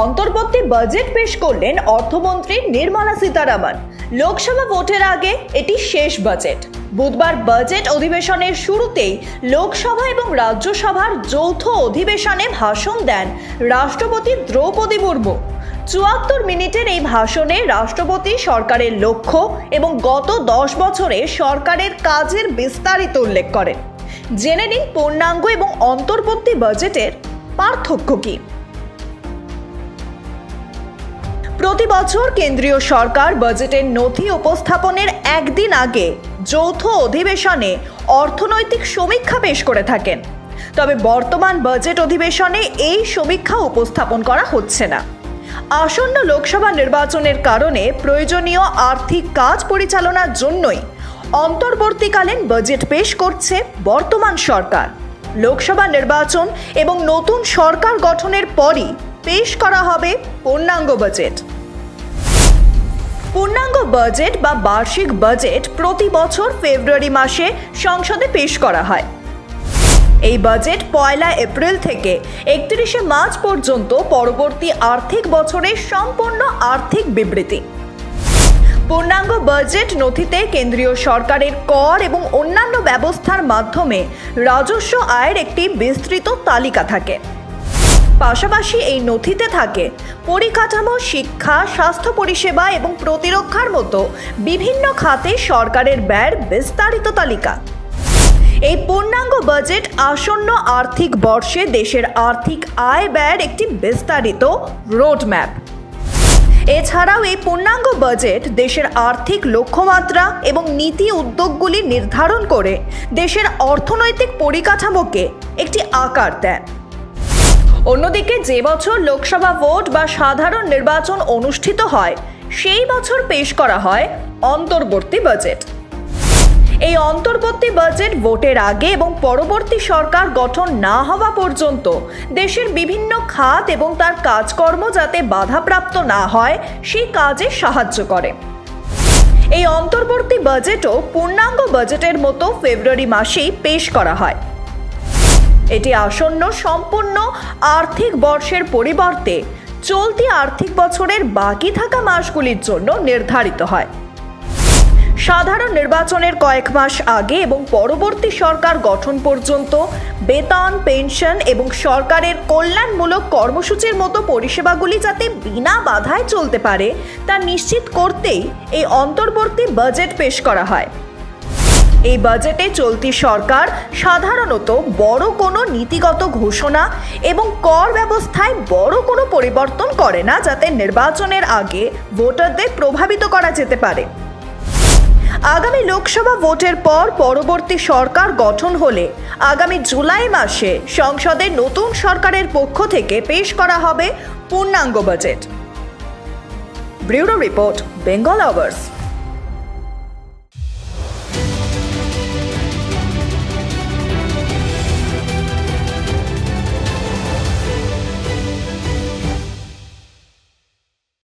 অন্তর্বর্তী বাজেট পেশ করলেন অর্থমন্ত্রী নির্মলা সীতারামন। লোকসভা ভোটের আগে এটি শেষ বাজেট। বুধবার বাজেট অধিবেশনের শুরুতেই লোকসভা এবং রাজ্যসভার যৌথ অধিবেশনে ভাষণ দেন রাষ্ট্রপতি দ্রৌপদী মুর্মু। ৭৪ মিনিটের এই ভাষণে রাষ্ট্রপতি সরকারের লক্ষ্য এবং গত 10 বছরে সরকারের কাজের বিস্তারিত উল্লেখ করেন। জেনে নিন পূর্ণাঙ্গ এবং অন্তর্বর্তী বাজেটের পার্থক্য কী। প্রতি বছর কেন্দ্রীয় সরকার বাজেটের নথি উপস্থাপনের একদিন আগে যৌথ অধিবেশনে অর্থনৈতিক সমীক্ষা পেশ করে থাকেন। তবে বর্তমান বাজেট অধিবেশনে এই সমীক্ষা উপস্থাপন করা হচ্ছে না। আসন্ন লোকসভা নির্বাচনের কারণে প্রয়োজনীয় আর্থিক কাজ পরিচালনার জন্যই অন্তর্বর্তীকালীন বাজেট পেশ করছে বর্তমান সরকার। লোকসভা নির্বাচন এবং নতুন সরকার গঠনের পরই পেশ করা হবে পূর্ণাঙ্গ বাজেট। পূর্ণাঙ্গ বাজেট বা বার্ষিক বাজেট প্রতি বছর ফেব্রুয়ারি মাসে সংসদে পেশ করা হয়। এই বাজেট ১ এপ্রিল থেকে ৩১ মার্চ পর্যন্ত পরবর্তী আর্থিক বছরের সম্পূর্ণ আর্থিক বিবৃতি। পূর্ণাঙ্গ বাজেট নথিতে কেন্দ্রীয় সরকারের কর এবং অন্যান্য ব্যবস্থার মাধ্যমে রাজস্ব আয়ের একটি বিস্তৃত তালিকা থাকে। পাশাপাশি এই নথিতে থাকে পরিকাঠামো, শিক্ষা, স্বাস্থ্য পরিষেবা এবং প্রতিরক্ষার মতো বিভিন্ন খাতে সরকারের ব্যয়ের বিস্তারিত তালিকা। এই পূর্ণাঙ্গ বাজেট আসন্ন আর্থিক বর্ষে দেশের আর্থিক আয় ব্যয়ের একটি বিস্তারিত রোডম্যাপ। এছাড়াও এই পূর্ণাঙ্গ বাজেট দেশের আর্থিক লক্ষ্যমাত্রা এবং নীতি উদ্যোগগুলি নির্ধারণ করে দেশের অর্থনৈতিক পরিকাঠামোকে একটি আকার দেয়। অন্যদিকে যে বছর লোকসভা ভোট বা সাধারণ নির্বাচন অনুষ্ঠিত হয় সেই বছর পেশ করা হয় অন্তর্বর্তী বাজেট। এই অন্তর্বর্তী বাজেট ভোটের আগে এবং পরবর্তী সরকার গঠন না হওয়া পর্যন্ত দেশের বিভিন্ন খাত এবং তার কাজকর্ম যাতে বাধাপ্রাপ্ত না হয় সেই কাজে সাহায্য করে। এই অন্তর্বর্তী বাজেটও পূর্ণাঙ্গ বাজেটের মতো ফেব্রুয়ারি মাসেই পেশ করা হয়। এটি আসন্ন সম্পূর্ণ আর্থিক বর্ষের পরিবর্তে চলতি আর্থিক বছরের বাকি থাকা মাসগুলির জন্য নির্ধারিত হয়। সাধারণ নির্বাচনের কয়েক মাস আগে এবং পরবর্তী সরকার গঠন পর্যন্ত বেতন, পেনশন এবং সরকারের কল্যাণমূলক কর্মসূচির মতো পরিষেবাগুলি যাতে বিনা বাধায় চলতে পারে তা নিশ্চিত করতেই এই অন্তর্বর্তী বাজেট পেশ করা হয়। এই বাজেটে চলতি সরকার সাধারণত বড় কোনো নীতিগত ঘোষণা এবং কর ব্যবস্থায় বড় কোনো পরিবর্তন করে না, যাতে নির্বাচনের আগে ভোটারদের প্রভাবিত করা যেতে পারে। আগামী লোকসভা ভোটের পর পরবর্তী সরকার গঠন হলে আগামী জুলাই মাসে সংসদে নতুন সরকারের পক্ষ থেকে পেশ করা হবে পূর্ণাঙ্গ budget. Bureau report, Bengal hours.